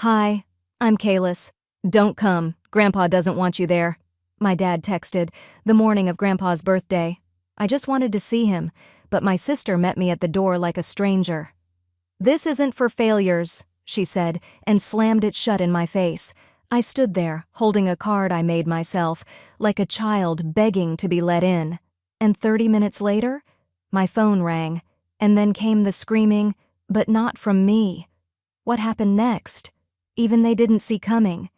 Hi, I'm Kalis. Don't come. Grandpa doesn't want you there. My dad texted, the morning of Grandpa's birthday. I just wanted to see him, but my sister met me at the door like a stranger. This isn't for failures, she said, and slammed it shut in my face. I stood there, holding a card I made myself, like a child begging to be let in. And 30 minutes later, my phone rang, and then came the screaming, but not from me. What happened next? Even they didn't see coming.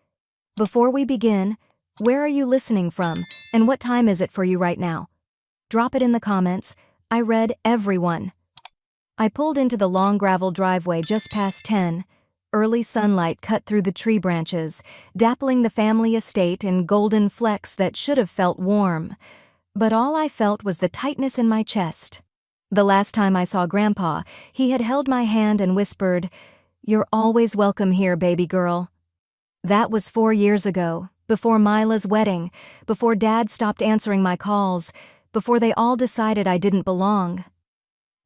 Before we begin, where are you listening from, and what time is it for you right now? Drop it in the comments. I read everyone. I pulled into the long gravel driveway just past 10. Early sunlight cut through the tree branches, dappling the family estate in golden flecks that should have felt warm. But all I felt was the tightness in my chest. The last time I saw Grandpa, he had held my hand and whispered, "You're always welcome here, baby girl." That was 4 years ago, before Mila's wedding, before Dad stopped answering my calls, before they all decided I didn't belong.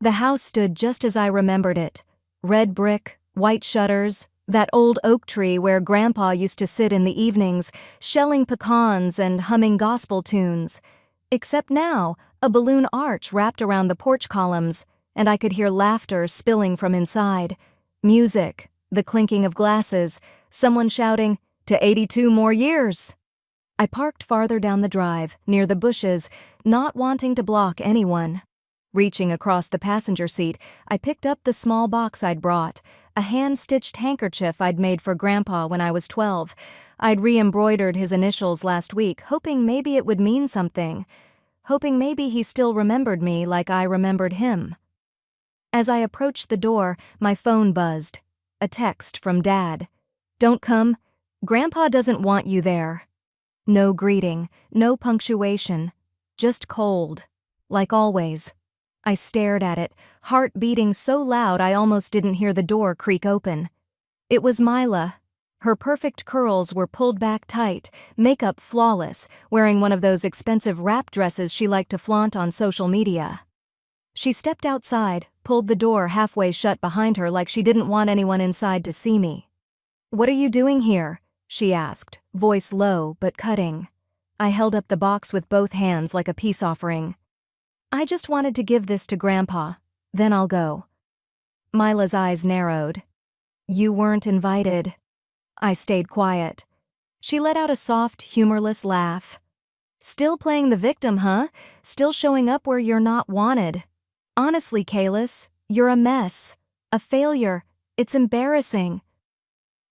The house stood just as I remembered it. Red brick, white shutters, that old oak tree where Grandpa used to sit in the evenings, shelling pecans and humming gospel tunes. Except now, a balloon arch wrapped around the porch columns, and I could hear laughter spilling from inside. Music, the clinking of glasses, someone shouting, "To 82 more years!" I parked farther down the drive, near the bushes, not wanting to block anyone. Reaching across the passenger seat, I picked up the small box I'd brought, a hand-stitched handkerchief I'd made for Grandpa when I was 12. I'd re-embroidered his initials last week, hoping maybe it would mean something. Hoping maybe he still remembered me like I remembered him. As I approached the door, my phone buzzed. A text from Dad. "Don't come. Grandpa doesn't want you there." No greeting, no punctuation. Just cold. Like always. I stared at it, heart beating so loud I almost didn't hear the door creak open. It was Mila. Her perfect curls were pulled back tight, makeup flawless, wearing one of those expensive wrap dresses she liked to flaunt on social media. She stepped outside, pulled the door halfway shut behind her like she didn't want anyone inside to see me. "What are you doing here?" she asked, voice low but cutting. I held up the box with both hands like a peace offering. "I just wanted to give this to Grandpa. Then I'll go." Mila's eyes narrowed. "You weren't invited." I stayed quiet. She let out a soft, humorless laugh. "Still playing the victim, huh? Still showing up where you're not wanted. Honestly, Kalis, you're a mess. A failure. It's embarrassing."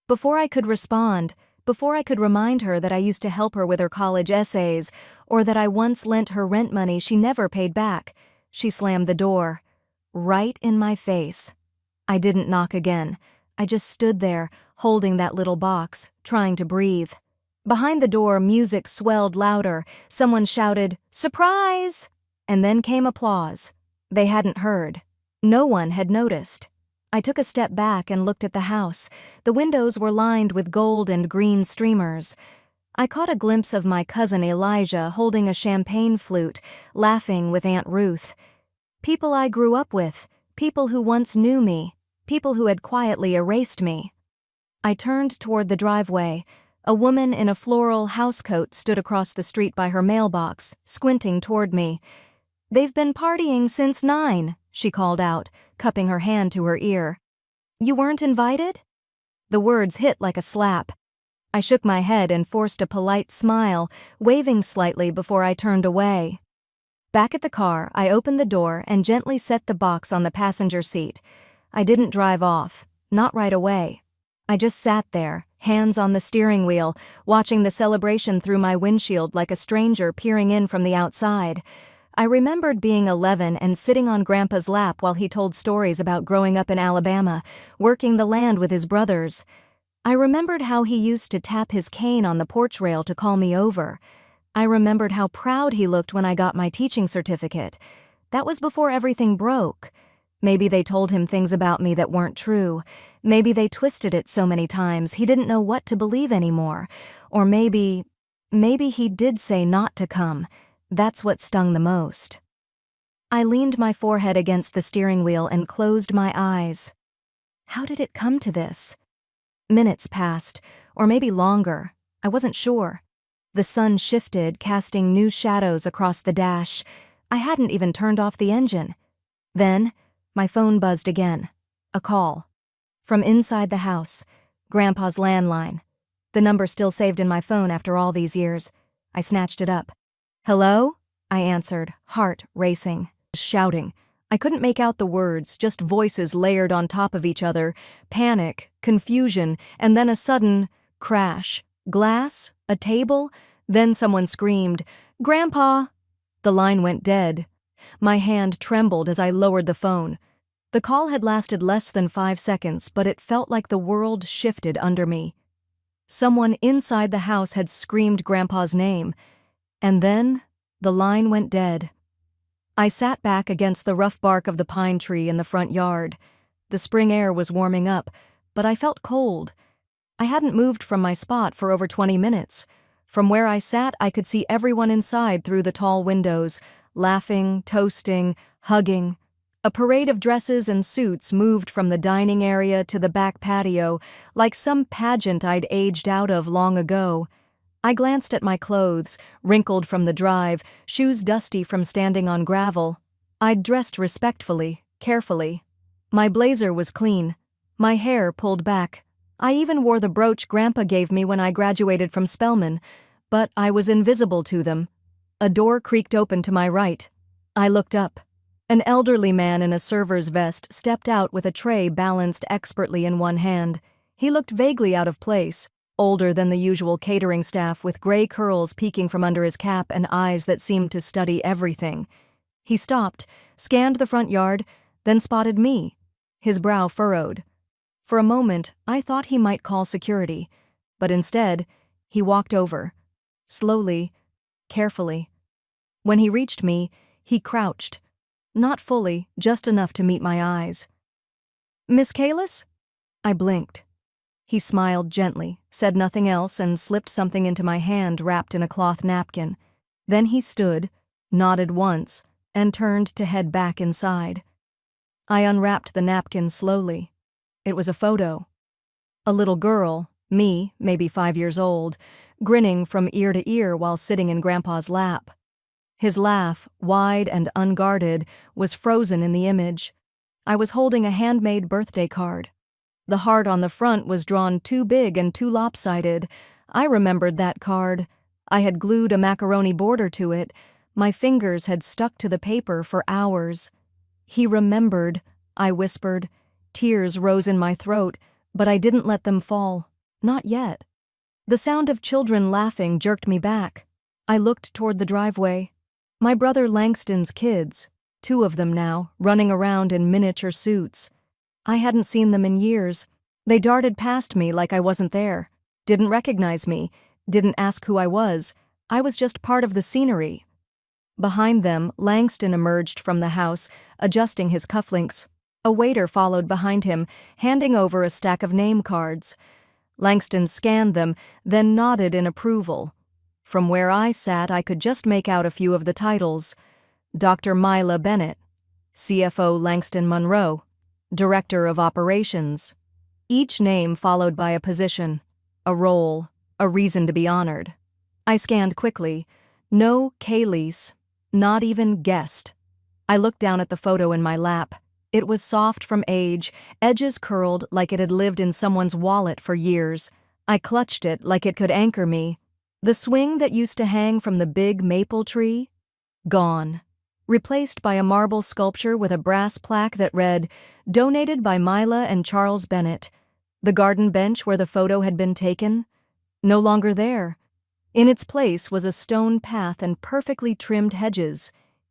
Before I could respond, before I could remind her that I used to help her with her college essays, or that I once lent her rent money she never paid back, she slammed the door. Right in my face. I didn't knock again. I just stood there, holding that little box, trying to breathe. Behind the door, music swelled louder. Someone shouted, "Surprise!" And then came applause. They hadn't heard. No one had noticed. I took a step back and looked at the house. The windows were lined with gold and green streamers. I caught a glimpse of my cousin Elijah holding a champagne flute, laughing with Aunt Ruth. People I grew up with, people who once knew me, people who had quietly erased me. I turned toward the driveway. A woman in a floral housecoat stood across the street by her mailbox, squinting toward me. "They've been partying since 9, she called out, cupping her hand to her ear. "You weren't invited?" The words hit like a slap. I shook my head and forced a polite smile, waving slightly before I turned away. Back at the car, I opened the door and gently set the box on the passenger seat. I didn't drive off, not right away. I just sat there, hands on the steering wheel, watching the celebration through my windshield like a stranger peering in from the outside. I remembered being 11 and sitting on Grandpa's lap while he told stories about growing up in Alabama, working the land with his brothers. I remembered how he used to tap his cane on the porch rail to call me over. I remembered how proud he looked when I got my teaching certificate. That was before everything broke. Maybe they told him things about me that weren't true. Maybe they twisted it so many times he didn't know what to believe anymore. Or maybe he did say not to come. That's what stung the most. I leaned my forehead against the steering wheel and closed my eyes. How did it come to this? Minutes passed, or maybe longer. I wasn't sure. The sun shifted, casting new shadows across the dash. I hadn't even turned off the engine. Then, my phone buzzed again. A call. From inside the house. Grandpa's landline. The number still saved in my phone after all these years. I snatched it up. "Hello?" I answered, heart racing, shouting. I couldn't make out the words, just voices layered on top of each other, panic, confusion, and then a sudden crash. Glass? A table? Then someone screamed, "Grandpa!" The line went dead. My hand trembled as I lowered the phone. The call had lasted less than 5 seconds, but it felt like the world shifted under me. Someone inside the house had screamed Grandpa's name, and then the line went dead. I sat back against the rough bark of the pine tree in the front yard. The spring air was warming up, but I felt cold. I hadn't moved from my spot for over 20 minutes. From where I sat, I could see everyone inside through the tall windows, laughing, toasting, hugging. A parade of dresses and suits moved from the dining area to the back patio, like some pageant I'd aged out of long ago. I glanced at my clothes, wrinkled from the drive, shoes dusty from standing on gravel. I'd dressed respectfully, carefully. My blazer was clean, my hair pulled back. I even wore the brooch Grandpa gave me when I graduated from Spelman, but I was invisible to them. A door creaked open to my right. I looked up. An elderly man in a server's vest stepped out with a tray balanced expertly in one hand. He looked vaguely out of place, older than the usual catering staff, with gray curls peeking from under his cap and eyes that seemed to study everything. He stopped, scanned the front yard, then spotted me. His brow furrowed. For a moment, I thought he might call security, but instead, he walked over. Slowly, carefully. When he reached me, he crouched. Not fully, just enough to meet my eyes. "Miss Kalis?" I blinked. He smiled gently, said nothing else, and slipped something into my hand wrapped in a cloth napkin. Then he stood, nodded once, and turned to head back inside. I unwrapped the napkin slowly. It was a photo. A little girl, me, maybe 5 years old, grinning from ear to ear while sitting in Grandpa's lap. His laugh, wide and unguarded, was frozen in the image. I was holding a handmade birthday card. The heart on the front was drawn too big and too lopsided. I remembered that card. I had glued a macaroni border to it. My fingers had stuck to the paper for hours. "He remembered," I whispered. Tears rose in my throat, but I didn't let them fall. Not yet. The sound of children laughing jerked me back. I looked toward the driveway. My brother Langston's kids, 2 of them now, running around in miniature suits. I hadn't seen them in years. They darted past me like I wasn't there, didn't recognize me, didn't ask who I was just part of the scenery. Behind them, Langston emerged from the house, adjusting his cufflinks. A waiter followed behind him, handing over a stack of name cards. Langston scanned them, then nodded in approval. From where I sat, I could just make out a few of the titles. Dr. Mila Bennett, CFO Langston Monroe, Director of Operations. Each name followed by a position, a role, a reason to be honored. I scanned quickly. No Kalis, not even guest. I looked down at the photo in my lap. It was soft from age, edges curled like it had lived in someone's wallet for years. I clutched it like it could anchor me. The swing that used to hang from the big maple tree? Gone. Replaced by a marble sculpture with a brass plaque that read, "Donated by Mila and Charles Bennett." The garden bench where the photo had been taken? No longer there. In its place was a stone path and perfectly trimmed hedges.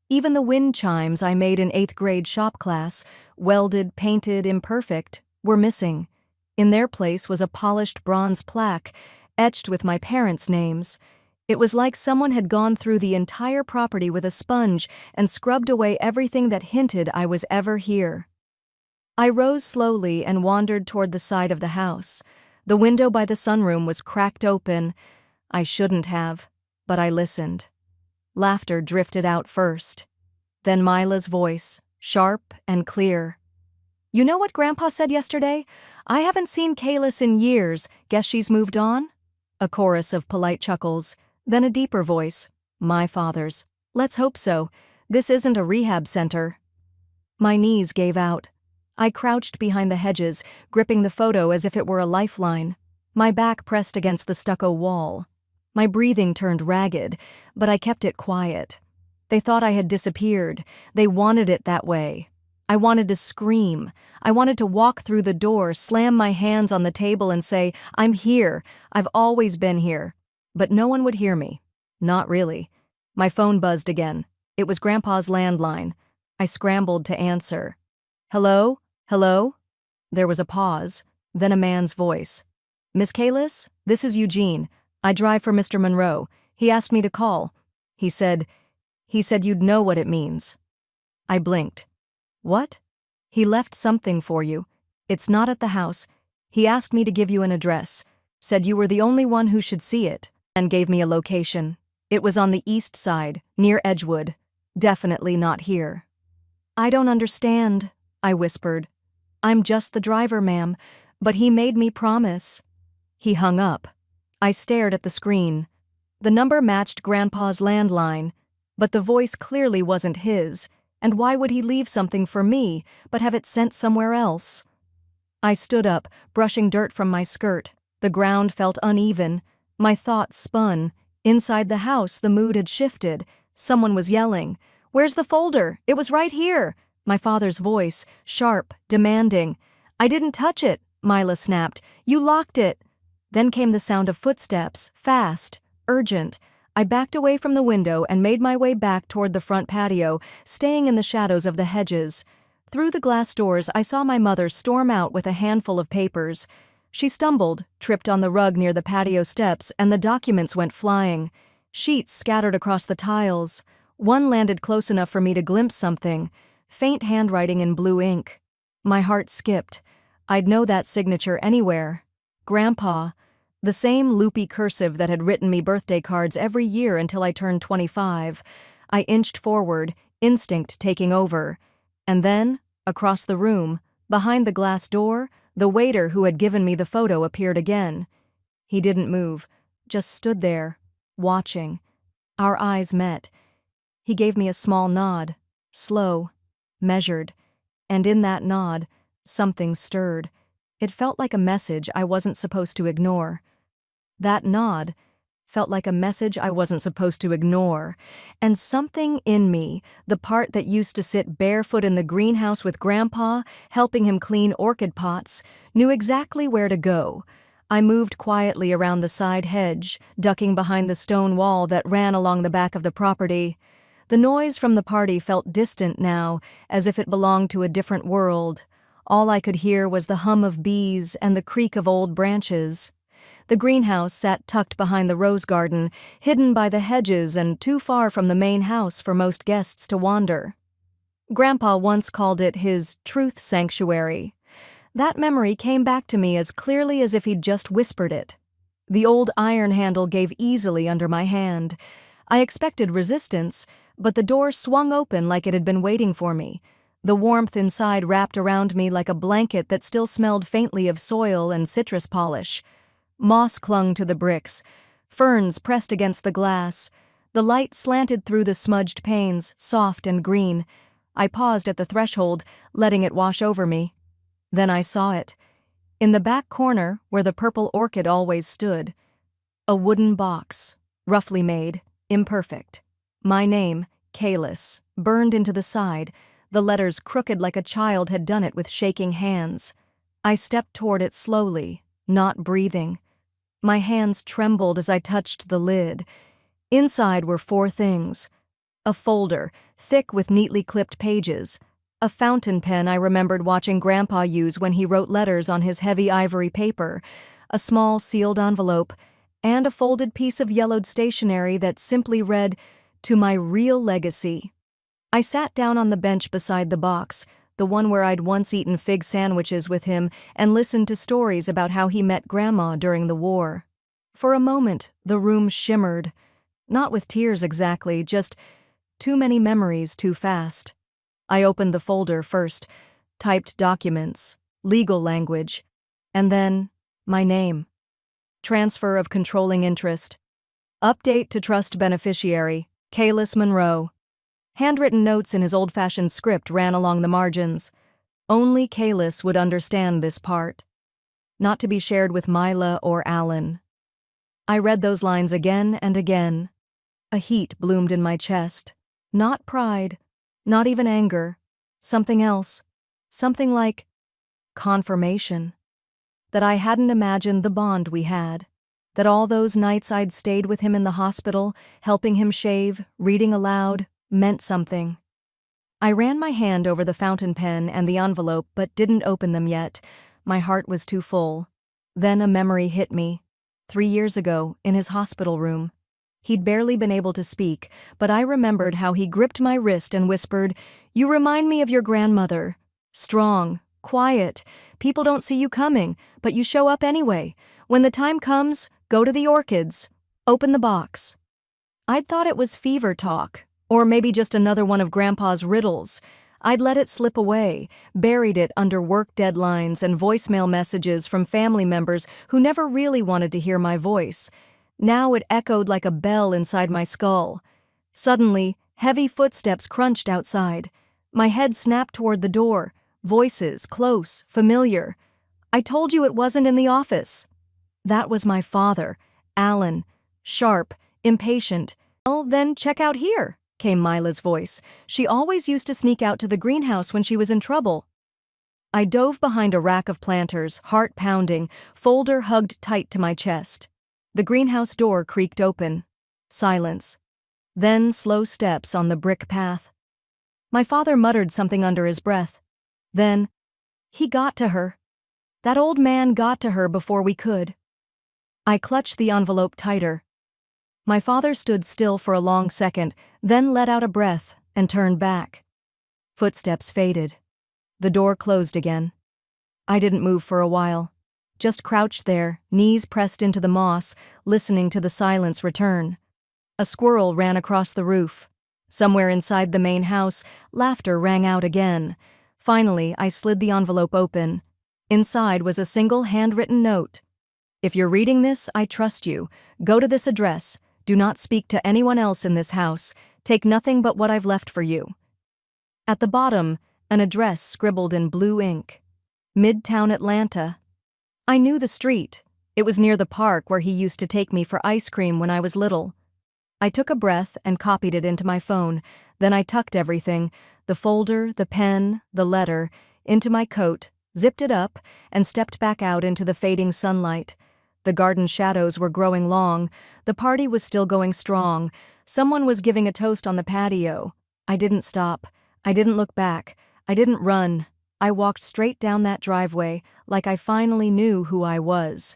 Even the wind chimes I made in 8th grade shop class, welded, painted, imperfect, were missing. In their place was a polished bronze plaque, etched with my parents' names. It was like someone had gone through the entire property with a sponge and scrubbed away everything that hinted I was ever here. I rose slowly and wandered toward the side of the house. The window by the sunroom was cracked open. I shouldn't have, but I listened. Laughter drifted out first. Then Mila's voice, sharp and clear. You know what Grandpa said yesterday? I haven't seen Kalis in years. Guess she's moved on? A chorus of polite chuckles, then a deeper voice. My father's. Let's hope so. This isn't a rehab center. My knees gave out. I crouched behind the hedges, gripping the photo as if it were a lifeline. My back pressed against the stucco wall. My breathing turned ragged, but I kept it quiet. They thought I had disappeared. They wanted it that way. I wanted to scream. I wanted to walk through the door, slam my hands on the table and say, I'm here. I've always been here. But no one would hear me. Not really. My phone buzzed again. It was Grandpa's landline. I scrambled to answer. Hello? Hello? There was a pause, then a man's voice. Miss Kalis, this is Eugene. I drive for Mr. Monroe. He asked me to call. He said you'd know what it means. I blinked. What? He left something for you. It's not at the house. He asked me to give you an address. Said you were the only one who should see it, and gave me a location. It was on the east side, near Edgewood. Definitely not here. I don't understand, I whispered. I'm just the driver, ma'am, but he made me promise. He hung up. I stared at the screen. The number matched Grandpa's landline, but the voice clearly wasn't his, and why would he leave something for me, but have it sent somewhere else? I stood up, brushing dirt from my skirt. The ground felt uneven. My thoughts spun. Inside the house, the mood had shifted. Someone was yelling. Where's the folder? It was right here. My father's voice, sharp, demanding. I didn't touch it, Mila snapped. You locked it. Then came the sound of footsteps, fast, urgent. I backed away from the window and made my way back toward the front patio, staying in the shadows of the hedges. Through the glass doors, I saw my mother storm out with a handful of papers. She stumbled, tripped on the rug near the patio steps, and the documents went flying. Sheets scattered across the tiles. One landed close enough for me to glimpse something. Faint handwriting in blue ink. My heart skipped. I'd know that signature anywhere. Grandpa. The same loopy cursive that had written me birthday cards every year until I turned 25. I inched forward, instinct taking over. And then, across the room, behind the glass door, the waiter who had given me the photo appeared again. He didn't move, just stood there, watching. Our eyes met. He gave me a small nod, slow, measured, and in that nod, something stirred. It felt like a message I wasn't supposed to ignore. That nod felt like a message I wasn't supposed to ignore, and something in me, the part that used to sit barefoot in the greenhouse with Grandpa, helping him clean orchid pots, knew exactly where to go. I moved quietly around the side hedge, ducking behind the stone wall that ran along the back of the property. The noise from the party felt distant now, as if it belonged to a different world. All I could hear was the hum of bees and the creak of old branches. The greenhouse sat tucked behind the rose garden, hidden by the hedges and too far from the main house for most guests to wander. Grandpa once called it his truth sanctuary. That memory came back to me as clearly as if he'd just whispered it. The old iron handle gave easily under my hand. I expected resistance, but the door swung open like it had been waiting for me. The warmth inside wrapped around me like a blanket that still smelled faintly of soil and citrus polish. Moss clung to the bricks. Ferns pressed against the glass. The light slanted through the smudged panes, soft and green. I paused at the threshold, letting it wash over me. Then I saw it. In the back corner, where the purple orchid always stood. A wooden box, roughly made, imperfect. My name, Kalis, burned into the side, the letters crooked like a child had done it with shaking hands. I stepped toward it slowly, not breathing. My hands trembled as I touched the lid. Inside were 4 things. A folder, thick with neatly clipped pages. A fountain pen I remembered watching Grandpa use when he wrote letters on his heavy ivory paper. A small sealed envelope, and a folded piece of yellowed stationery that simply read, "To my real legacy." I sat down on the bench beside the box, the one where I'd once eaten fig sandwiches with him and listened to stories about how he met Grandma during the war. For a moment, the room shimmered. Not with tears exactly, just too many memories too fast. I opened the folder first. typed documents, legal language, and then my name. Transfer of controlling interest. Update to trust beneficiary, Kalis Monroe. Handwritten notes in his old-fashioned script ran along the margins. Only Kalis would understand this part. Not to be shared with Mila or Alan. I read those lines again and again. A heat bloomed in my chest. Not pride, not even anger. Something else. Something like confirmation. That I hadn't imagined the bond we had. That all those nights I'd stayed with him in the hospital, helping him shave, reading aloud, meant something. I ran my hand over the fountain pen and the envelope but didn't open them yet. My heart was too full. Then a memory hit me. 3 years ago, in his hospital room. He'd barely been able to speak, but I remembered how he gripped my wrist and whispered, "You remind me of your grandmother. Strong, quiet. People don't see you coming, but you show up anyway. When the time comes, go to the orchids. Open the box." I'd thought it was fever talk, or maybe just another one of Grandpa's riddles. I'd let it slip away, buried it under work deadlines and voicemail messages from family members who never really wanted to hear my voice. Now it echoed like a bell inside my skull. Suddenly, heavy footsteps crunched outside. My head snapped toward the door. Voices, close, familiar. "I told you it wasn't in the office." That was my father, Alan. Sharp, impatient. "Well, then check out here," came Mila's voice. She always used to sneak out to the greenhouse when she was in trouble. I dove behind a rack of planters, heart pounding, folder hugged tight to my chest. The greenhouse door creaked open. Silence. Then slow steps on the brick path. My father muttered something under his breath. Then, he got to her. That old man got to her before we could. I clutched the envelope tighter. My father stood still for a long second, then let out a breath and turned back. Footsteps faded. The door closed again. I didn't move for a while. Just crouched there, knees pressed into the moss, listening to the silence return. A squirrel ran across the roof. Somewhere inside the main house, laughter rang out again. Finally, I slid the envelope open. Inside was a single handwritten note. "If you're reading this, I trust you. Go to this address. Do not speak to anyone else in this house. Take nothing but what I've left for you." At the bottom, an address scribbled in blue ink. Midtown Atlanta. I knew the street. It was near the park where he used to take me for ice cream when I was little. I took a breath and copied it into my phone. Then I tucked everything, the folder, the pen, the letter, into my coat, zipped it up, and stepped back out into the fading sunlight. The garden shadows were growing long. The party was still going strong. Someone was giving a toast on the patio. I didn't stop. I didn't look back. I didn't run. I walked straight down that driveway, like I finally knew who I was.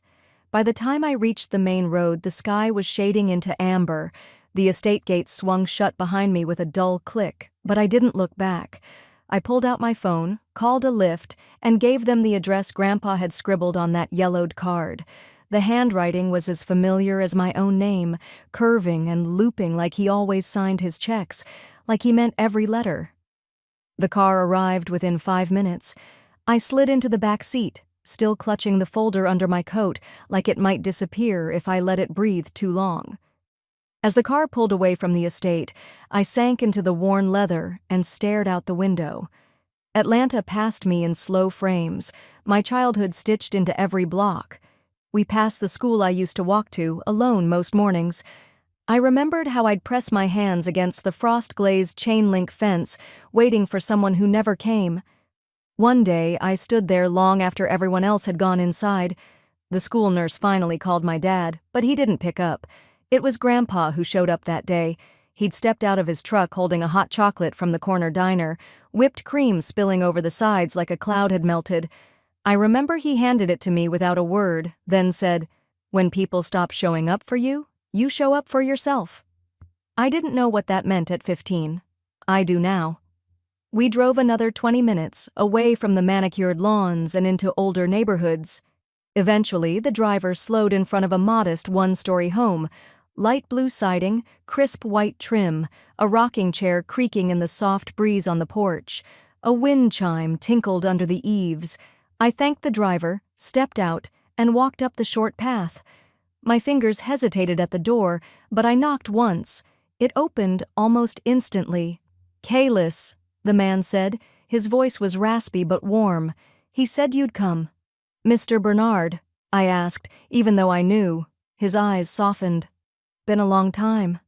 By the time I reached the main road, the sky was shading into amber. The estate gates swung shut behind me with a dull click, but I didn't look back. I pulled out my phone, called a Lyft, and gave them the address Grandpa had scribbled on that yellowed card. The handwriting was as familiar as my own name, curving and looping like he always signed his checks, like he meant every letter. The car arrived within 5 minutes. I slid into the back seat, still clutching the folder under my coat like it might disappear if I let it breathe too long. As the car pulled away from the estate, I sank into the worn leather and stared out the window. Atlanta passed me in slow frames, my childhood stitched into every block. We passed the school I used to walk to, alone most mornings. I remembered how I'd press my hands against the frost-glazed chain-link fence, waiting for someone who never came. One day, I stood there long after everyone else had gone inside. The school nurse finally called my dad, but he didn't pick up. It was Grandpa who showed up that day. He'd stepped out of his truck holding a hot chocolate from the corner diner, whipped cream spilling over the sides like a cloud had melted. I remember he handed it to me without a word, then said, "When people stop showing up for you, you show up for yourself." I didn't know what that meant at 15. I do now. We drove another 20 minutes, away from the manicured lawns and into older neighborhoods. Eventually, the driver slowed in front of a modest one-story home, light blue siding, crisp white trim, a rocking chair creaking in the soft breeze on the porch. A wind chime tinkled under the eaves. I thanked the driver, stepped out, and walked up the short path. My fingers hesitated at the door, but I knocked once. It opened almost instantly. "Kalis," the man said. His voice was raspy but warm. "He said you'd come." "Mr. Bernard?" I asked, even though I knew. His eyes softened. "Been a long time."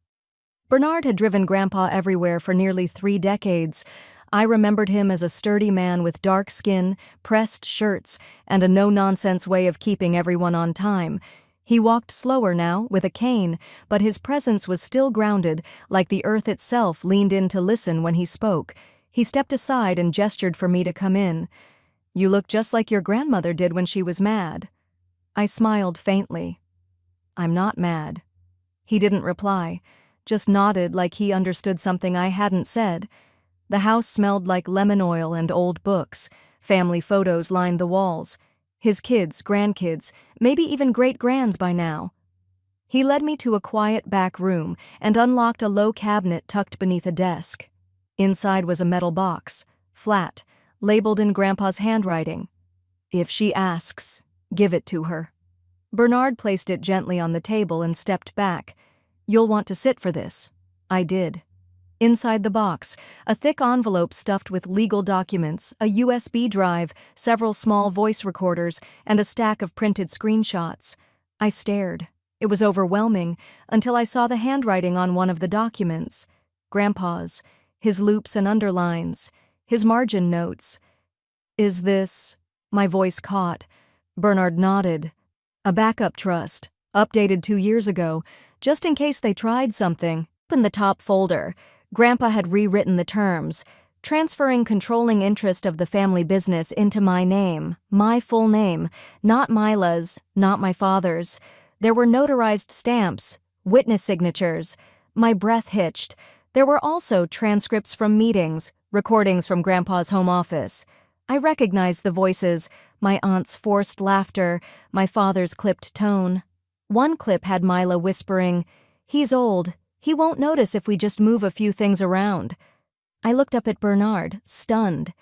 Bernard had driven Grandpa everywhere for nearly 3 decades. I remembered him as a sturdy man with dark skin, pressed shirts, and a no-nonsense way of keeping everyone on time. He walked slower now, with a cane, but his presence was still grounded, like the earth itself leaned in to listen when he spoke. He stepped aside and gestured for me to come in. "You look just like your grandmother did when she was mad." I smiled faintly. "I'm not mad." He didn't reply, just nodded like he understood something I hadn't said. The house smelled like lemon oil and old books. Family photos lined the walls. His kids, grandkids, maybe even great-grands by now. He led me to a quiet back room and unlocked a low cabinet tucked beneath a desk. Inside was a metal box, flat, labeled in Grandpa's handwriting. "If she asks, give it to her." Bernard placed it gently on the table and stepped back. "You'll want to sit for this." I did. Inside the box, a thick envelope stuffed with legal documents, a USB drive, several small voice recorders, and a stack of printed screenshots. I stared. It was overwhelming, until I saw the handwriting on one of the documents. Grandpa's, his loops and underlines, his margin notes. "Is this—" My voice caught. Bernard nodded. "A backup trust, updated 2 years ago, just in case they tried something." In the top folder, Grandpa had rewritten the terms, transferring controlling interest of the family business into my name, my full name, not Mila's, not my father's. There were notarized stamps, witness signatures. My breath hitched. There were also transcripts from meetings, recordings from Grandpa's home office. I recognized the voices, my aunt's forced laughter, my father's clipped tone. One clip had Mila whispering, "He's old. He won't notice if we just move a few things around." I looked up at Bernard, stunned.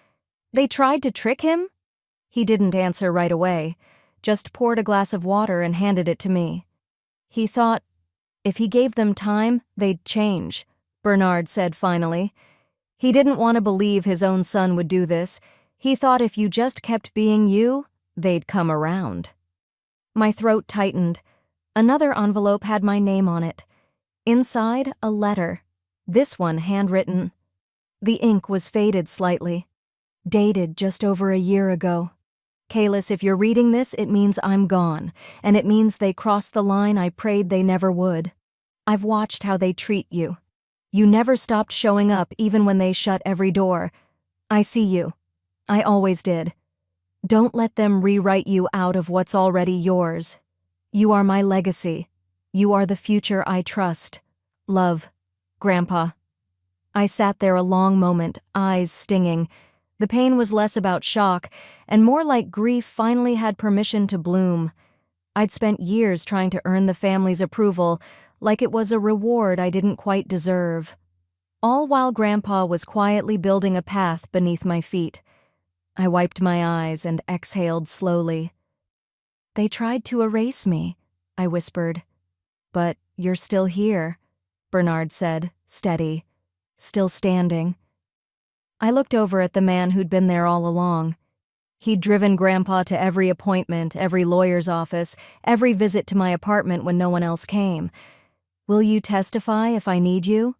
"They tried to trick him?" He didn't answer right away, just poured a glass of water and handed it to me. "He thought if he gave them time, they'd change," Bernard said finally. He didn't want to believe his own son would do this. He thought if you just kept being you, they'd come around. My throat tightened. Another envelope had my name on it. Inside, a letter. This one handwritten. The ink was faded slightly. Dated just over a year ago. "Kalis, if you're reading this, it means I'm gone, and it means they crossed the line I prayed they never would. I've watched how they treat you. You never stopped showing up even when they shut every door. I see you. I always did. Don't let them rewrite you out of what's already yours. You are my legacy. You are the future I trust. Love, Grandpa." I sat there a long moment, eyes stinging. The pain was less about shock, and more like grief finally had permission to bloom. I'd spent years trying to earn the family's approval, like it was a reward I didn't quite deserve. All while Grandpa was quietly building a path beneath my feet. I wiped my eyes and exhaled slowly. "They tried to erase me," I whispered. "But you're still here," Bernard said, steady, still standing. I looked over at the man who'd been there all along. He'd driven Grandpa to every appointment, every lawyer's office, every visit to my apartment when no one else came. "Will you testify if I need you?"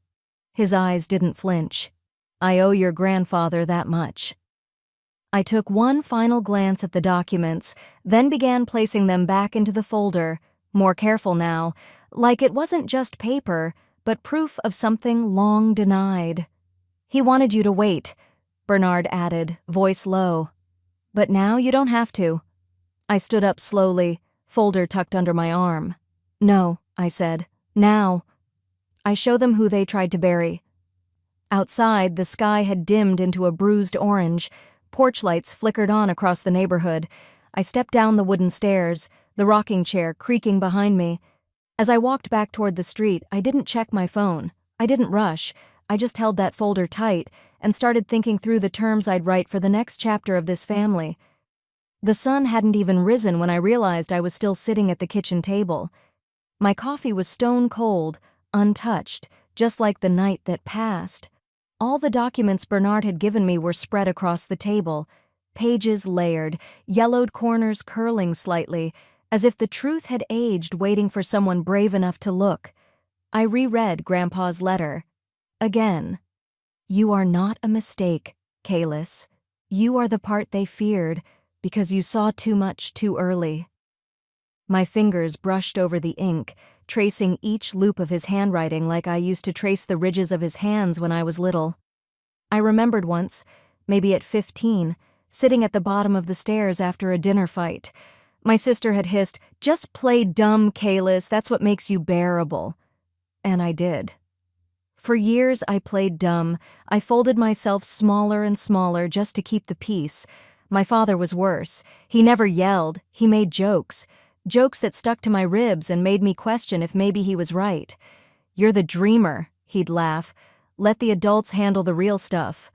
His eyes didn't flinch. "I owe your grandfather that much." I took one final glance at the documents, then began placing them back into the folder, more careful now, like it wasn't just paper, but proof of something long denied. "He wanted you to wait," Bernard added, voice low. "But now you don't have to." I stood up slowly, folder tucked under my arm. "No," I said. "Now." I show them who they tried to bury. Outside, the sky had dimmed into a bruised orange. Porch lights flickered on across the neighborhood. I stepped down the wooden stairs, the rocking chair creaking behind me. As I walked back toward the street, I didn't check my phone. I didn't rush. I just held that folder tight and started thinking through the terms I'd write for the next chapter of this family. The sun hadn't even risen when I realized I was still sitting at the kitchen table. My coffee was stone cold, untouched, just like the night that passed. All the documents Bernard had given me were spread across the table, pages layered, yellowed corners curling slightly, as if the truth had aged waiting for someone brave enough to look. I reread Grandpa's letter. Again. You are not a mistake, Kalis. You are the part they feared, because you saw too much too early. My fingers brushed over the ink, tracing each loop of his handwriting like I used to trace the ridges of his hands when I was little. I remembered once, maybe at 15, sitting at the bottom of the stairs after a dinner fight. My sister had hissed, "Just play dumb, Kalis, that's what makes you bearable." And I did. For years I played dumb. I folded myself smaller and smaller just to keep the peace. My father was worse. He never yelled, he made jokes. Jokes that stuck to my ribs and made me question if maybe he was right. "You're the dreamer," he'd laugh. "Let the adults handle the real stuff."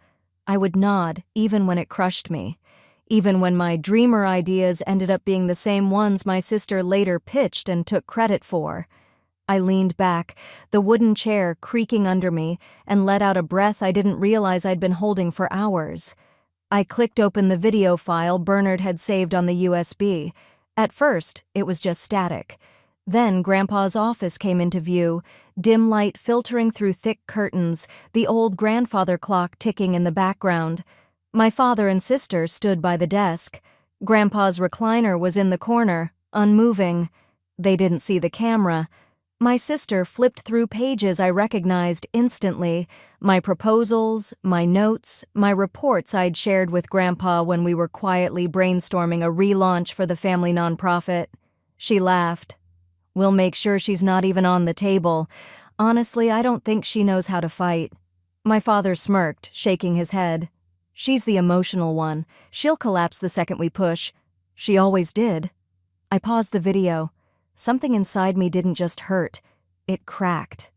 I would nod, even when it crushed me. Even when my dreamer ideas ended up being the same ones my sister later pitched and took credit for. I leaned back, the wooden chair creaking under me, and let out a breath I didn't realize I'd been holding for hours. I clicked open the video file Bernard had saved on the USB. At first, it was just static. Then Grandpa's office came into view, dim light filtering through thick curtains, the old grandfather clock ticking in the background. My father and sister stood by the desk. Grandpa's recliner was in the corner, unmoving. They didn't see the camera. My sister flipped through pages I recognized instantly, my proposals, my notes, my reports I'd shared with Grandpa when we were quietly brainstorming a relaunch for the family nonprofit. She laughed. "We'll make sure she's not even on the table. Honestly, I don't think she knows how to fight." My father smirked, shaking his head. "She's the emotional one. She'll collapse the second we push." She always did. I paused the video. Something inside me didn't just hurt. It cracked.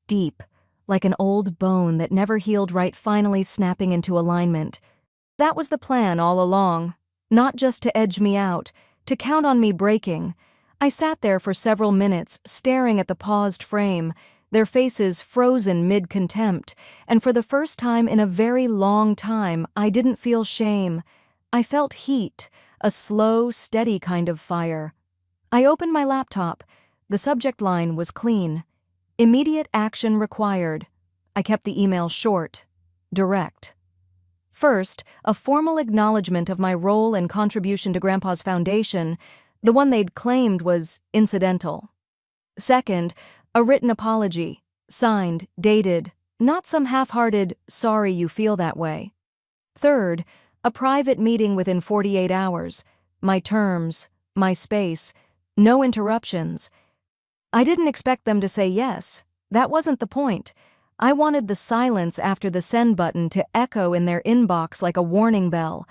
Deep, like an old bone that never healed right finally snapping into alignment. That was the plan all along. Not just to edge me out, to count on me breaking. I sat there for several minutes, staring at the paused frame, their faces frozen mid-contempt, and for the first time in a very long time, I didn't feel shame. I felt heat, a slow, steady kind of fire. I opened my laptop. The subject line was clean. Immediate action required. I kept the email short, direct. First, a formal acknowledgement of my role and contribution to Grandpa's foundation, the one they'd claimed was incidental. Second, a written apology, signed, dated, not some half-hearted, "sorry you feel that way." Third, a private meeting within 48 hours, my terms, my space, no interruptions. I didn't expect them to say yes. That wasn't the point. I wanted the silence after the send button to echo in their inbox like a warning bell.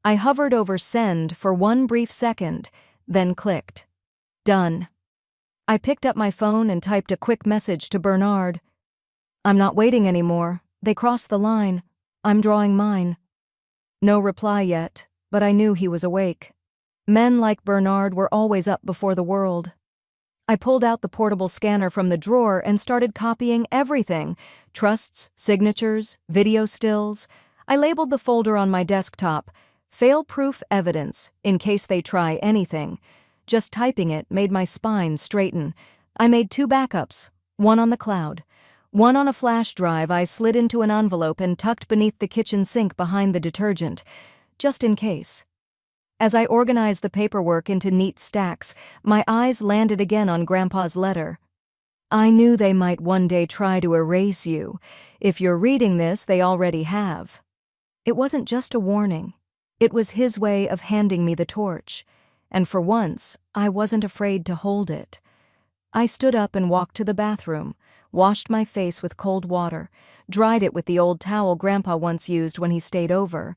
I hovered over send for one brief second, then clicked. Done. I picked up my phone and typed a quick message to Bernard. "I'm not waiting anymore. They crossed the line. I'm drawing mine." No reply yet, but I knew he was awake. Men like Bernard were always up before the world. I pulled out the portable scanner from the drawer and started copying everything: trusts, signatures, video stills. I labeled the folder on my desktop, "Fail-proof evidence, in case they try anything." Just typing it made my spine straighten. I made 2 backups, one on the cloud. One on a flash drive I slid into an envelope and tucked beneath the kitchen sink behind the detergent, just in case. As I organized the paperwork into neat stacks, my eyes landed again on Grandpa's letter. "I knew they might one day try to erase you. If you're reading this, they already have." It wasn't just a warning. It was his way of handing me the torch. And for once, I wasn't afraid to hold it. I stood up and walked to the bathroom, washed my face with cold water, dried it with the old towel Grandpa once used when he stayed over.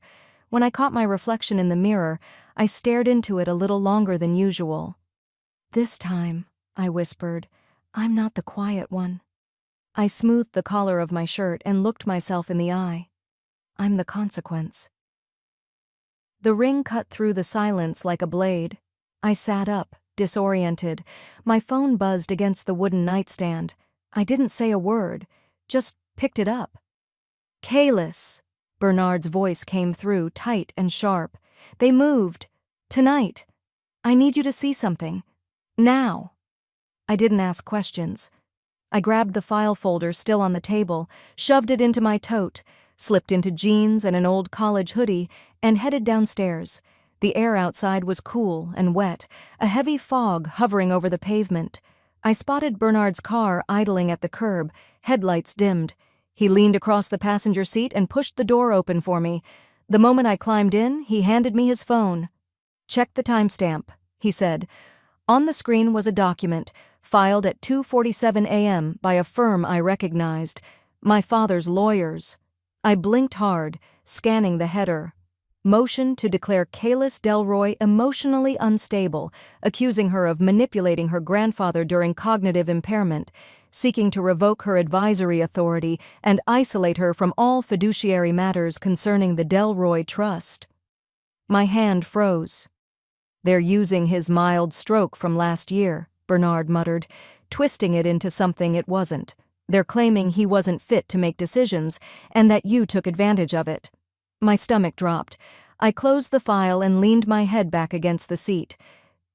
When I caught my reflection in the mirror, I stared into it a little longer than usual. "This time," I whispered, "I'm not the quiet one." I smoothed the collar of my shirt and looked myself in the eye. I'm the consequence. The ring cut through the silence like a blade. I sat up, disoriented. My phone buzzed against the wooden nightstand. I didn't say a word, just picked it up. Kalis, Bernard's voice came through, tight and sharp. They moved. Tonight. I need you to see something. Now. I didn't ask questions. I grabbed the file folder still on the table, shoved it into my tote, slipped into jeans and an old college hoodie, and headed downstairs. The air outside was cool and wet, a heavy fog hovering over the pavement. I spotted Bernard's car idling at the curb, headlights dimmed. He leaned across the passenger seat and pushed the door open for me. The moment I climbed in, he handed me his phone. "Check the timestamp," he said. On the screen was a document, filed at 2:47 a.m. by a firm I recognized, my father's lawyers. I blinked hard, scanning the header. Motion to declare Kalis Delroy emotionally unstable, accusing her of manipulating her grandfather during cognitive impairment, seeking to revoke her advisory authority and isolate her from all fiduciary matters concerning the Delroy Trust. My hand froze. "They're using his mild stroke from last year," Bernard muttered, twisting it into something it wasn't. "They're claiming he wasn't fit to make decisions, and that you took advantage of it." My stomach dropped. I closed the file and leaned my head back against the seat.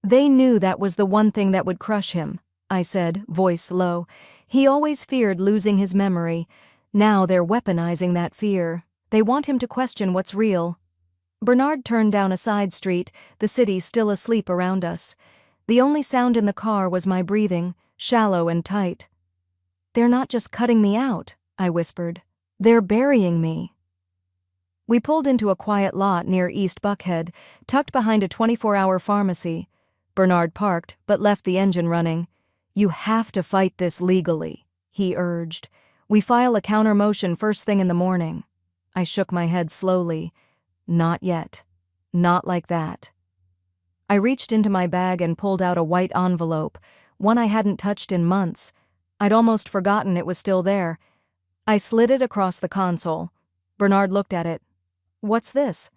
"They knew that was the one thing that would crush him," I said, voice low. "He always feared losing his memory. Now they're weaponizing that fear. They want him to question what's real." Bernard turned down a side street, the city still asleep around us. The only sound in the car was my breathing, shallow and tight. "They're not just cutting me out," I whispered. "They're burying me." We pulled into a quiet lot near East Buckhead, tucked behind a 24-hour pharmacy. Bernard parked, but left the engine running. "You have to fight this legally," he urged. "We file a counter motion first thing in the morning." I shook my head slowly. "Not yet. Not like that." I reached into my bag and pulled out a white envelope, one I hadn't touched in months. I'd almost forgotten it was still there. I slid it across the console. Bernard looked at it. "What's this?"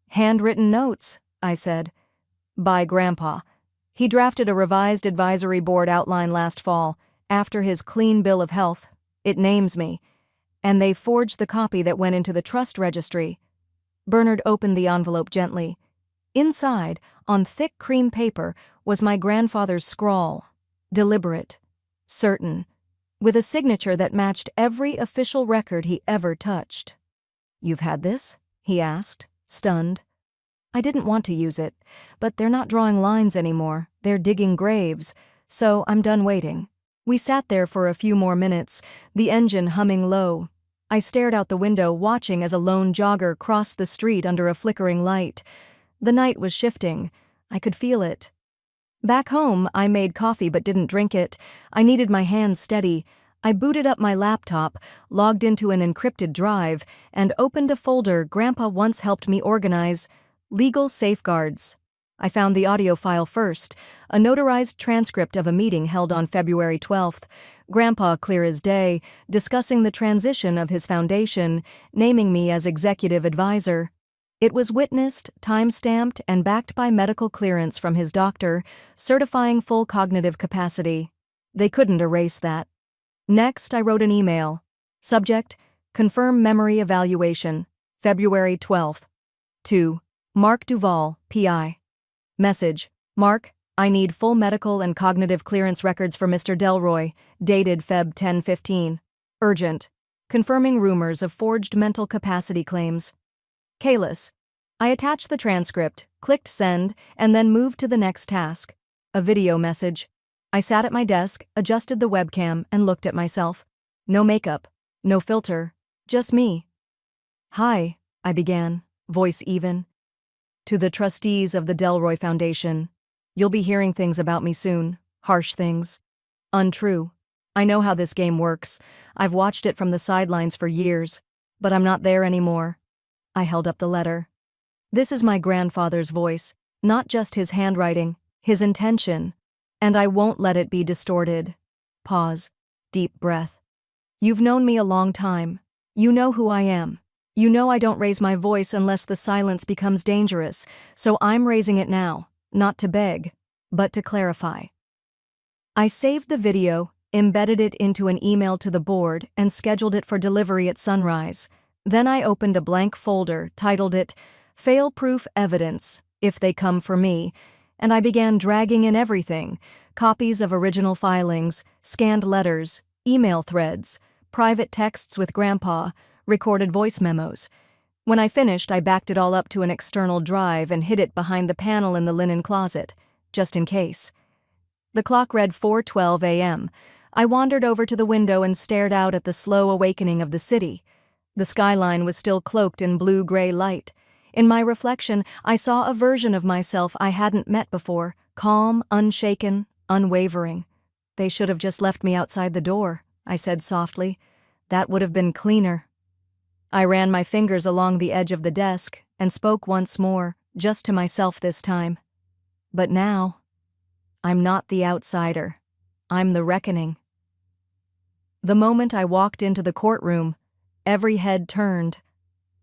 "Handwritten notes," I said. "By Grandpa. He drafted a revised advisory board outline last fall, after his clean bill of health. It names me. And they forged the copy that went into the trust registry." Bernard opened the envelope gently. Inside, on thick cream paper, was my grandfather's scrawl. Deliberate. Certain. With a signature that matched every official record he ever touched. "You've had this?" he asked, stunned. I didn't want to use it, but they're not drawing lines anymore. They're digging graves, so I'm done waiting. We sat there for a few more minutes, the engine humming low. I stared out the window, watching as a lone jogger crossed the street under a flickering light. The night was shifting. I could feel it. Back home, I made coffee but didn't drink it. I needed my hands steady. I booted up my laptop, logged into an encrypted drive, and opened a folder Grandpa once helped me organize: Legal Safeguards. I found the audio file first, a notarized transcript of a meeting held on February 12th. Grandpa, clear as day, discussing the transition of his foundation, naming me as executive advisor. It was witnessed, time-stamped, and backed by medical clearance from his doctor, certifying full cognitive capacity. They couldn't erase that. Next, I wrote an email. Subject: Confirm Memory Evaluation, February 12th. To Mark Duval, PI. Message: Mark, I need full medical and cognitive clearance records for Mr. Delroy, dated Feb 10/15. Urgent. Confirming rumors of forged mental capacity claims. Kalis. I attached the transcript, clicked send, and then moved to the next task. A video message. I sat at my desk, adjusted the webcam, and looked at myself. No makeup, no filter, just me. "Hi," I began, voice even. "To the trustees of the Delroy Foundation. You'll be hearing things about me soon, harsh things. Untrue. I know how this game works. I've watched it from the sidelines for years, but I'm not there anymore." I held up the letter. This is my grandfather's voice, not just his handwriting, his intention. And I won't let it be distorted. Pause. Deep breath. You've known me a long time. You know who I am. You know I don't raise my voice unless the silence becomes dangerous, so I'm raising it now, not to beg, but to clarify. I saved the video, embedded it into an email to the board, and scheduled it for delivery at sunrise. Then I opened a blank folder, titled it, Fail-Proof Evidence, If They Come For Me, and I began dragging in everything: copies of original filings, scanned letters, email threads, private texts with Grandpa, recorded voice memos. When I finished, I backed it all up to an external drive and hid it behind the panel in the linen closet, just in case. The clock read 4:12 a.m. I wandered over to the window and stared out at the slow awakening of the city. The skyline was still cloaked in blue-gray light. In my reflection, I saw a version of myself I hadn't met before, calm, unshaken, unwavering. "They should have just left me outside the door," I said softly. "That would have been cleaner." I ran my fingers along the edge of the desk and spoke once more, just to myself this time. But now, I'm not the outsider. I'm the reckoning. The moment I walked into the courtroom, every head turned.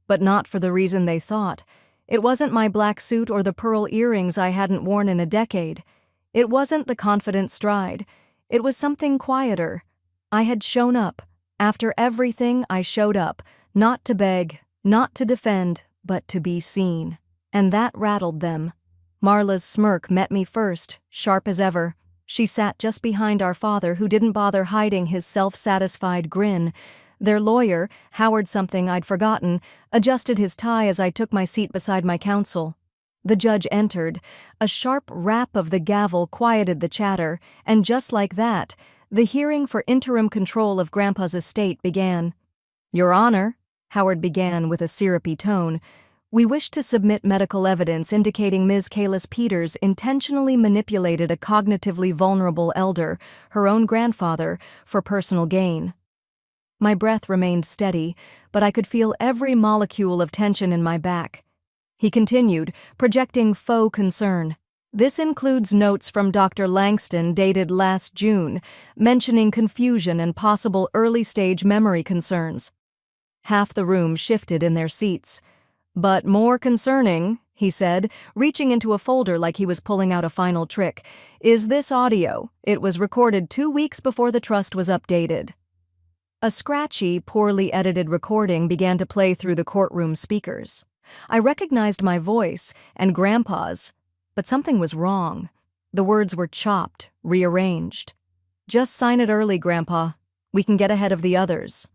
But not for the reason they thought. It wasn't my black suit or the pearl earrings I hadn't worn in a decade. It wasn't the confident stride. It was something quieter. I had shown up. After everything, I showed up. Not to beg, not to defend, but to be seen. And that rattled them. Marla's smirk met me first, sharp as ever. She sat just behind our father, who didn't bother hiding his self-satisfied grin. Their lawyer, Howard something I'd forgotten, adjusted his tie as I took my seat beside my counsel. The judge entered. A sharp rap of the gavel quieted the chatter, and just like that, the hearing for interim control of Grandpa's estate began. "Your Honor," Howard began with a syrupy tone, "we wish to submit medical evidence indicating Ms. Kalis Peters intentionally manipulated a cognitively vulnerable elder, her own grandfather, for personal gain." My breath remained steady, but I could feel every molecule of tension in my back. He continued, projecting faux concern. "This includes notes from Dr. Langston dated last June, mentioning confusion and possible early-stage memory concerns." Half the room shifted in their seats. "But more concerning," he said, reaching into a folder like he was pulling out a final trick, "is this audio. It was recorded 2 weeks before the trust was updated." A scratchy, poorly edited recording began to play through the courtroom speakers. I recognized my voice and Grandpa's, but something was wrong. The words were chopped, rearranged. "Just sign it early, Grandpa. We can get ahead of the others."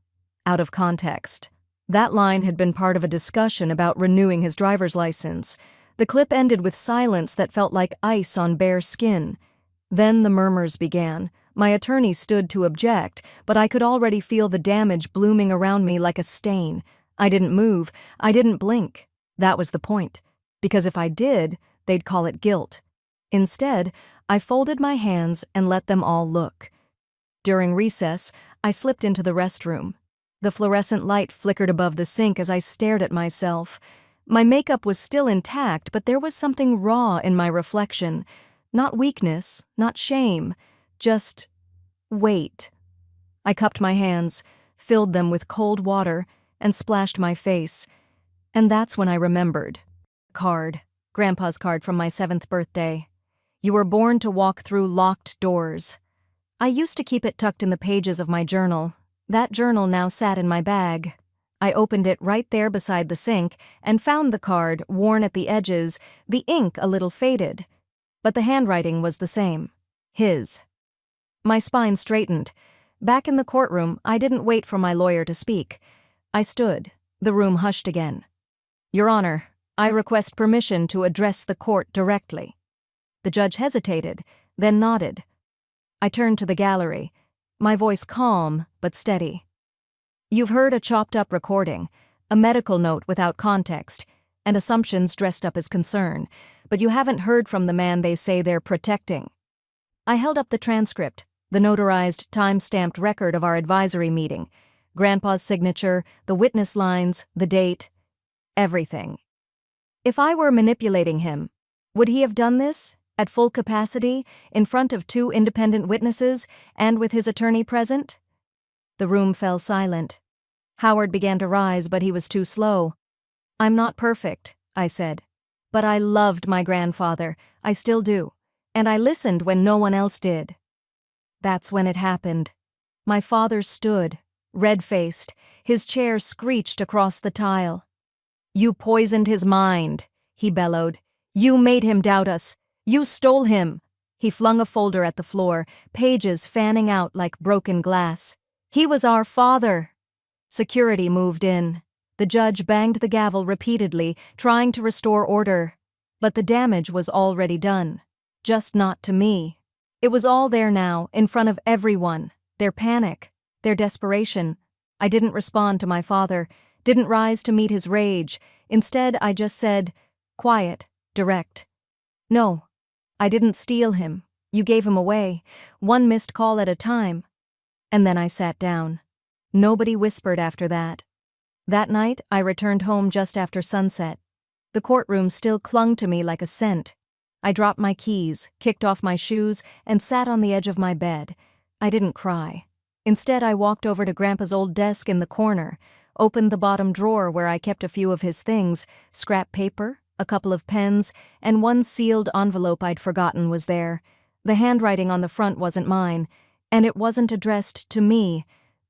Out of context. That line had been part of a discussion about renewing his driver's license. The clip ended with silence that felt like ice on bare skin. Then the murmurs began. My attorney stood to object, but I could already feel the damage blooming around me like a stain. I didn't move. I didn't blink. That was the point. Because if I did, they'd call it guilt. Instead, I folded my hands and let them all look. During recess, I slipped into the restroom. The fluorescent light flickered above the sink as I stared at myself. My makeup was still intact, but there was something raw in my reflection. Not weakness, not shame, just weight. I cupped my hands, filled them with cold water, and splashed my face. And that's when I remembered. Card. Grandpa's card from my 7th birthday. "You were born to walk through locked doors." I used to keep it tucked in the pages of my journal. That journal now sat in my bag. I opened it right there beside the sink and found the card, worn at the edges, the ink a little faded. But the handwriting was the same. His. My spine straightened. Back in the courtroom, I didn't wait for my lawyer to speak. I stood. The room hushed again. "Your Honor, I request permission to address the court directly." The judge hesitated, then nodded. I turned to the gallery, my voice calm but steady. "You've heard a chopped-up recording, a medical note without context, and assumptions dressed up as concern, but you haven't heard from the man they say they're protecting." I held up the transcript, the notarized, time-stamped record of our advisory meeting, Grandpa's signature, the witness lines, the date, everything. If I were manipulating him, would he have done this, at full capacity, in front of 2 independent witnesses, and with his attorney present? The room fell silent. Howard began to rise, but he was too slow. "I'm not perfect," I said. "But I loved my grandfather. I still do. And I listened when no one else did." That's when it happened. My father stood, red-faced. His chair screeched across the tile. "You poisoned his mind," he bellowed. "You made him doubt us. You stole him." He flung a folder at the floor, pages fanning out like broken glass. "He was our father." Security moved in. The judge banged the gavel repeatedly, trying to restore order. But the damage was already done. Just not to me. It was all there now, in front of everyone. Their panic, their desperation. I didn't respond to my father, didn't rise to meet his rage. Instead, I just said, quiet, direct. "No, I didn't steal him. You gave him away, one missed call at a time." And then I sat down. Nobody whispered after that. That night, I returned home just after sunset. The courtroom still clung to me like a scent. I dropped my keys, kicked off my shoes, and sat on the edge of my bed. I didn't cry. Instead, I walked over to Grandpa's old desk in the corner, opened the bottom drawer where I kept a few of his things, scrap paper, a couple of pens, and one sealed envelope I'd forgotten was there. The handwriting on the front wasn't mine, and it wasn't addressed to me,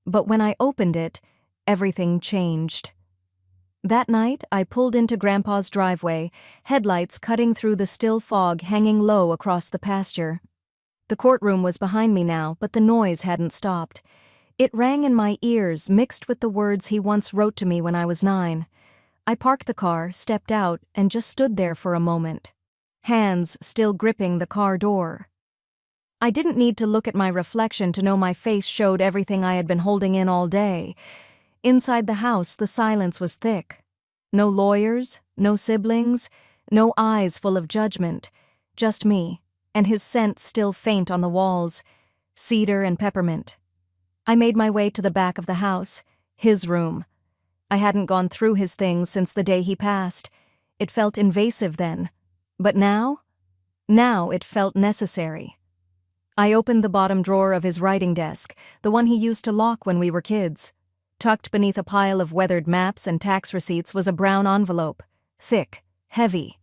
but when I opened it, everything changed. That night, I pulled into Grandpa's driveway, headlights cutting through the still fog hanging low across the pasture. The courtroom was behind me now, but the noise hadn't stopped. It rang in my ears, mixed with the words he once wrote to me when I was 9. I parked the car, stepped out, and just stood there for a moment. Hands still gripping the car door. I didn't need to look at my reflection to know my face showed everything I had been holding in all day. Inside the house, the silence was thick. No lawyers, no siblings, no eyes full of judgment. Just me, and his scent still faint on the walls, cedar and peppermint. I made my way to the back of the house, his room. I hadn't gone through his things since the day he passed. It felt invasive then. But now it felt necessary. I opened the bottom drawer of his writing desk, the one he used to lock when we were kids. Tucked beneath a pile of weathered maps and tax receipts was a brown envelope, thick, heavy.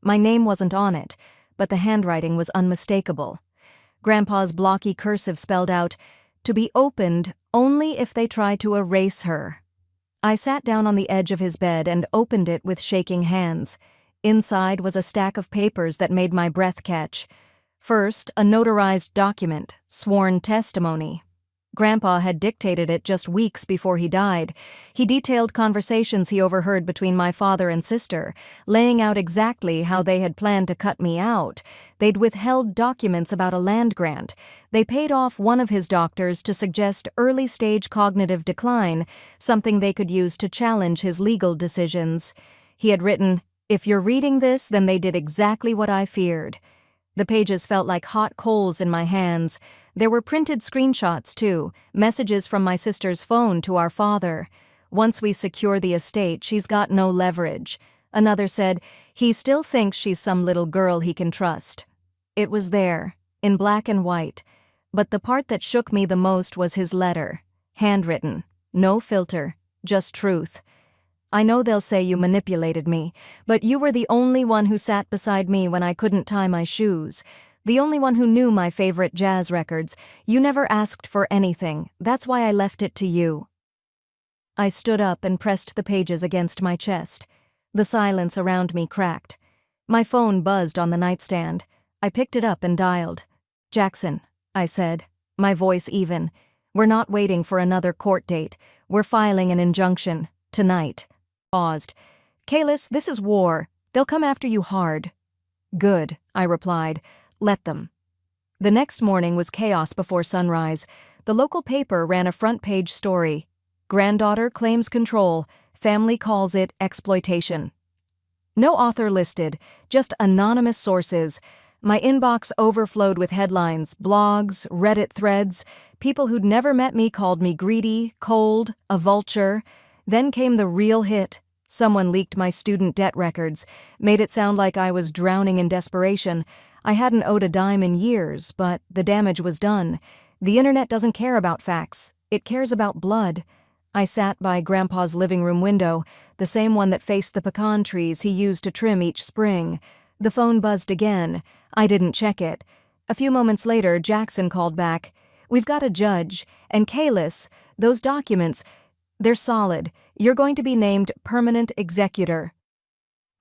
My name wasn't on it, but the handwriting was unmistakable. Grandpa's blocky cursive spelled out, "To be opened only if they try to erase her." I sat down on the edge of his bed and opened it with shaking hands. Inside was a stack of papers that made my breath catch. First, a notarized document, sworn testimony. Grandpa had dictated it just weeks before he died. He detailed conversations he overheard between my father and sister, laying out exactly how they had planned to cut me out. They'd withheld documents about a land grant. They paid off one of his doctors to suggest early-stage cognitive decline, something they could use to challenge his legal decisions. He had written, "If you're reading this, then they did exactly what I feared." The pages felt like hot coals in my hands. There were printed screenshots, too, messages from my sister's phone to our father. "Once we secure the estate, she's got no leverage." Another said, "He still thinks she's some little girl he can trust." It was there, in black and white. But the part that shook me the most was his letter. Handwritten. No filter. Just truth. "I know they'll say you manipulated me, but you were the only one who sat beside me when I couldn't tie my shoes. The only one who knew my favorite jazz records. You never asked for anything. That's why I left it to you." I stood up and pressed the pages against my chest. The silence around me cracked. My phone buzzed on the nightstand. I picked it up and dialed. "Jackson," I said, my voice even. "We're not waiting for another court date. We're filing an injunction. Tonight." Paused. "Kalis, this is war. They'll come after you hard." "Good," I replied. "Let them." The next morning was chaos before sunrise. The local paper ran a front-page story. "Granddaughter claims control. Family calls it exploitation." No author listed, just anonymous sources. My inbox overflowed with headlines, blogs, Reddit threads. People who'd never met me called me greedy, cold, a vulture. Then came the real hit. Someone leaked my student debt records, made it sound like I was drowning in desperation. I hadn't owed a dime in years, but the damage was done. The internet doesn't care about facts. It cares about blood. I sat by Grandpa's living room window, the same one that faced the pecan trees he used to trim each spring. The phone buzzed again. I didn't check it. A few moments later, Jackson called back. "We've got a judge. And Kalis, those documents, they're solid. You're going to be named permanent executor."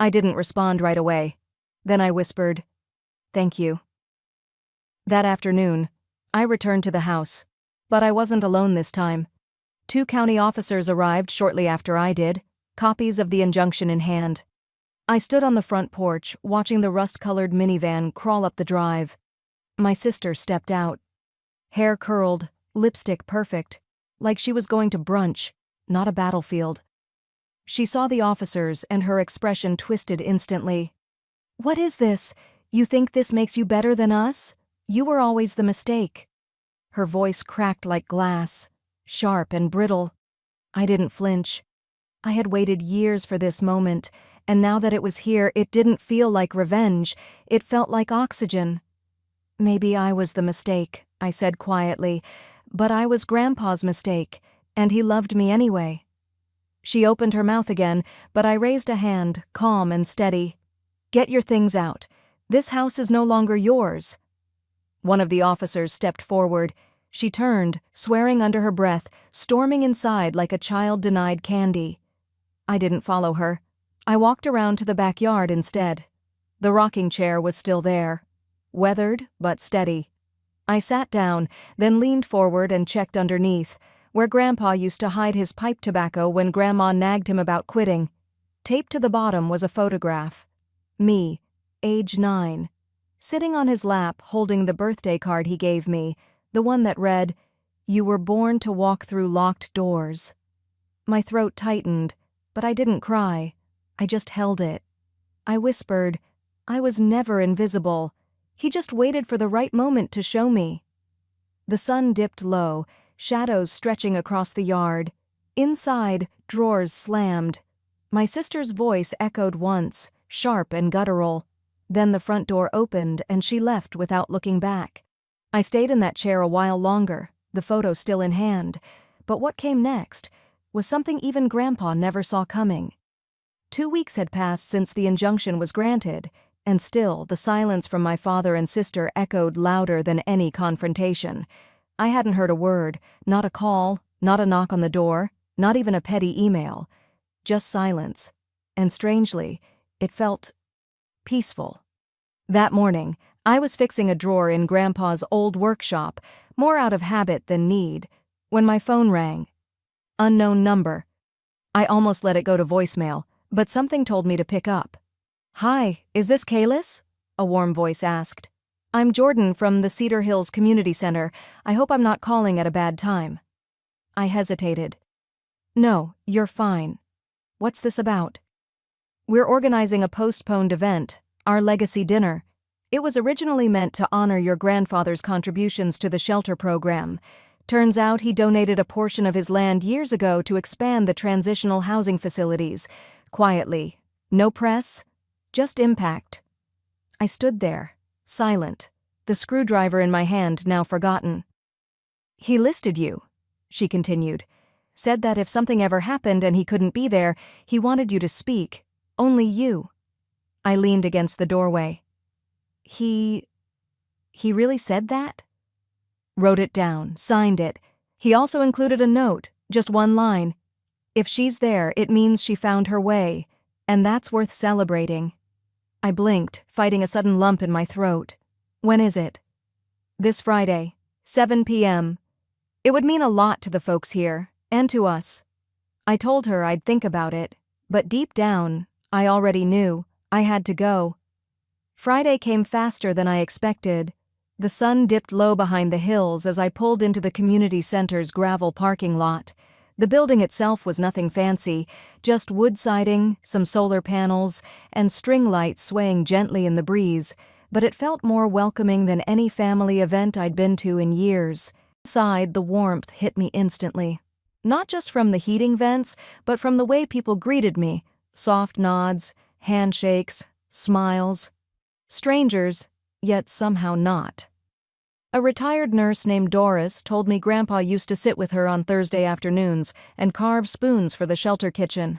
I didn't respond right away. Then I whispered, "Thank you." That afternoon, I returned to the house. But I wasn't alone this time. 2 county officers arrived shortly after I did, copies of the injunction in hand. I stood on the front porch, watching the rust-colored minivan crawl up the drive. My sister stepped out. Hair curled, lipstick perfect, like she was going to brunch, not a battlefield. She saw the officers and her expression twisted instantly. "What is this? You think this makes you better than us? You were always the mistake." Her voice cracked like glass, sharp and brittle. I didn't flinch. I had waited years for this moment, and now that it was here, it didn't feel like revenge. It felt like oxygen. "Maybe I was the mistake," I said quietly, "but I was Grandpa's mistake, and he loved me anyway." She opened her mouth again, but I raised a hand, calm and steady. "Get your things out. This house is no longer yours." One of the officers stepped forward. She turned, swearing under her breath, storming inside like a child denied candy. I didn't follow her. I walked around to the backyard instead. The rocking chair was still there, weathered but steady. I sat down, then leaned forward and checked underneath, where Grandpa used to hide his pipe tobacco when Grandma nagged him about quitting. Taped to the bottom was a photograph. Me, age 9. Sitting on his lap, holding the birthday card he gave me, the one that read, "You were born to walk through locked doors." My throat tightened, but I didn't cry. I just held it. I whispered, "I was never invisible. He just waited for the right moment to show me." The sun dipped low, shadows stretching across the yard. Inside, drawers slammed. My sister's voice echoed once, sharp and guttural. Then the front door opened and she left without looking back. I stayed in that chair a while longer, the photo still in hand. But what came next was something even Grandpa never saw coming. 2 weeks had passed since the injunction was granted, and still the silence from my father and sister echoed louder than any confrontation. I hadn't heard a word, not a call, not a knock on the door, not even a petty email. Just silence. And strangely, it felt peaceful. That morning, I was fixing a drawer in Grandpa's old workshop, more out of habit than need, when my phone rang. Unknown number. I almost let it go to voicemail, but something told me to pick up. "Hi, is this Kalis?" a warm voice asked. "I'm Jordan from the Cedar Hills Community Center. I hope I'm not calling at a bad time." I hesitated. "No, you're fine. What's this about?" "We're organizing a postponed event, our legacy dinner. It was originally meant to honor your grandfather's contributions to the shelter program. Turns out he donated a portion of his land years ago to expand the transitional housing facilities. Quietly. No press. Just impact." I stood there, silent, the screwdriver in my hand now forgotten. "He listed you," she continued. "Said that if something ever happened and he couldn't be there, he wanted you to speak. Only you." I leaned against the doorway. He really said that?" "Wrote it down, signed it. He also included a note, just one line. If she's there, it means she found her way, and that's worth celebrating." I blinked, fighting a sudden lump in my throat. "When is it?" "This Friday, 7 p.m. It would mean a lot to the folks here, and to us." I told her I'd think about it, but deep down, I already knew I had to go. Friday came faster than I expected. The sun dipped low behind the hills as I pulled into the community center's gravel parking lot. The building itself was nothing fancy, just wood siding, some solar panels, and string lights swaying gently in the breeze, but it felt more welcoming than any family event I'd been to in years. Inside, the warmth hit me instantly. Not just from the heating vents, but from the way people greeted me. Soft nods, handshakes, smiles. Strangers, yet somehow not. A retired nurse named Doris told me Grandpa used to sit with her on Thursday afternoons and carve spoons for the shelter kitchen.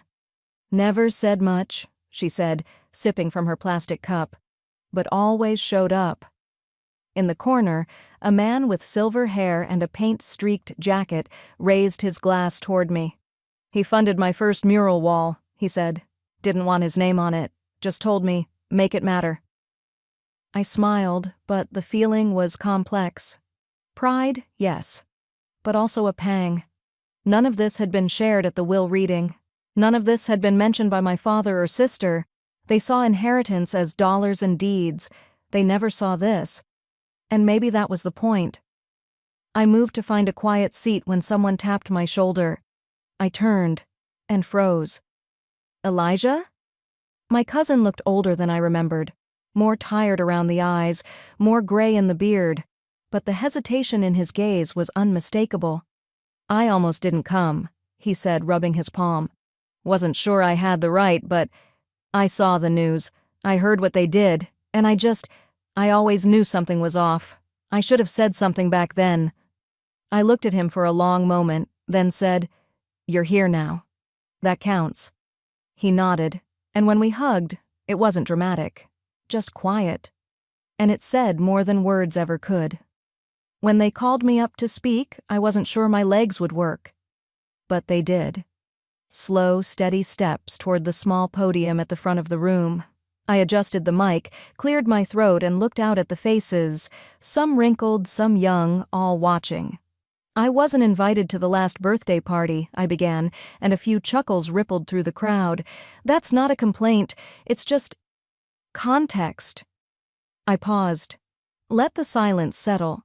Never said much, she said, sipping from her plastic cup, but always showed up. In the corner, a man with silver hair and a paint-streaked jacket raised his glass toward me. He funded my first mural wall, he said. Didn't want his name on it, just told me, make it matter. I smiled, but the feeling was complex. Pride, yes, but also a pang. None of this had been shared at the will reading. None of this had been mentioned by my father or sister. They saw inheritance as dollars and deeds. They never saw this. And maybe that was the point. I moved to find a quiet seat when someone tapped my shoulder. I turned and froze. Elijah? My cousin looked older than I remembered. More tired around the eyes, more gray in the beard, but the hesitation in his gaze was unmistakable. I almost didn't come, he said, rubbing his palm. Wasn't sure I had the right, but I saw the news. I heard what they did, and I always knew something was off. I should have said something back then. I looked at him for a long moment, then said, "You're here now. That counts." He nodded, and when we hugged, it wasn't dramatic. Just quiet. And it said more than words ever could. When they called me up to speak, I wasn't sure my legs would work. But they did. Slow, steady steps toward the small podium at the front of the room. I adjusted the mic, cleared my throat, and looked out at the faces, some wrinkled, some young, all watching. I wasn't invited to the last birthday party, I began, and a few chuckles rippled through the crowd. That's not a complaint, it's just context. I paused. Let the silence settle.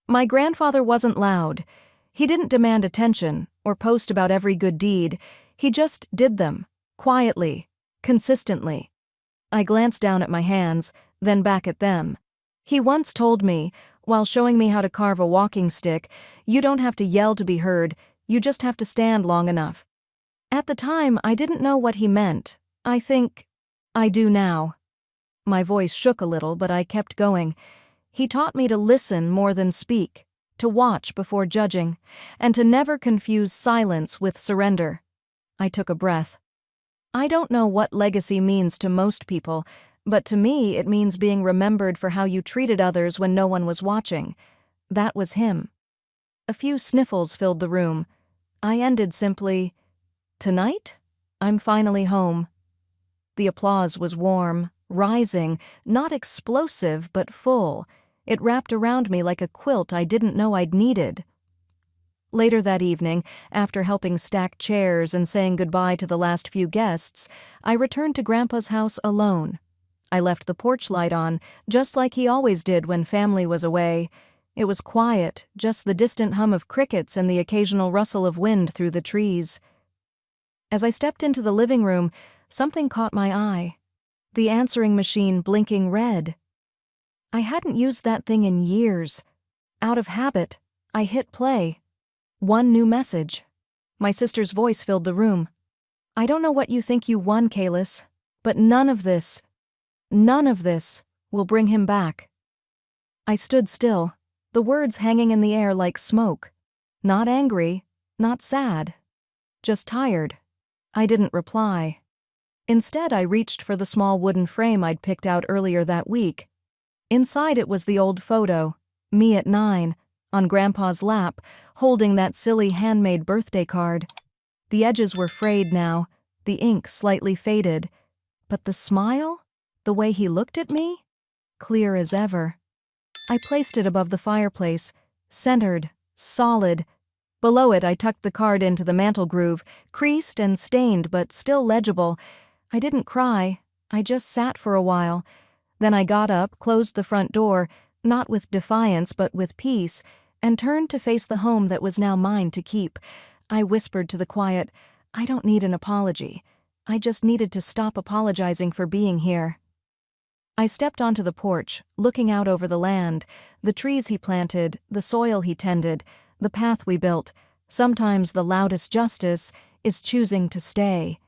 My grandfather wasn't loud. He didn't demand attention or post about every good deed. He just did them, quietly, consistently. I glanced down at my hands, then back at them. He once told me, while showing me how to carve a walking stick, you don't have to yell to be heard, you just have to stand long enough. At the time, I didn't know what he meant. I think I do now. My voice shook a little, but I kept going. He taught me to listen more than speak, to watch before judging, and to never confuse silence with surrender. I took a breath. I don't know what legacy means to most people, but to me it means being remembered for how you treated others when no one was watching. That was him. A few sniffles filled the room. I ended simply, "Tonight, I'm finally home." The applause was warm, rising, not explosive but full. It wrapped around me like a quilt I didn't know I'd needed. Later that evening, after helping stack chairs and saying goodbye to the last few guests, I returned to Grandpa's house alone. I left the porch light on, just like he always did when family was away. It was quiet, just the distant hum of crickets and the occasional rustle of wind through the trees. As I stepped into the living room, something caught my eye. The answering machine blinking red. I hadn't used that thing in years. Out of habit, I hit play. One new message. My sister's voice filled the room. "I don't know what you think you won, Kalis, but none of this will bring him back." I stood still, the words hanging in the air like smoke. Not angry, not sad. Just tired. I didn't reply. Instead, I reached for the small wooden frame I'd picked out earlier that week. Inside it was the old photo, me at 9, on Grandpa's lap, holding that silly handmade birthday card. The edges were frayed now, the ink slightly faded, but the smile, the way he looked at me, clear as ever. I placed it above the fireplace, centered, solid. Below it, I tucked the card into the mantel groove, creased and stained but still legible. I didn't cry, I just sat for a while. Then I got up, closed the front door, not with defiance but with peace, and turned to face the home that was now mine to keep. I whispered to the quiet, "I don't need an apology. I just needed to stop apologizing for being here." I stepped onto the porch, looking out over the land, the trees he planted, the soil he tended, the path we built. Sometimes the loudest justice is choosing to stay.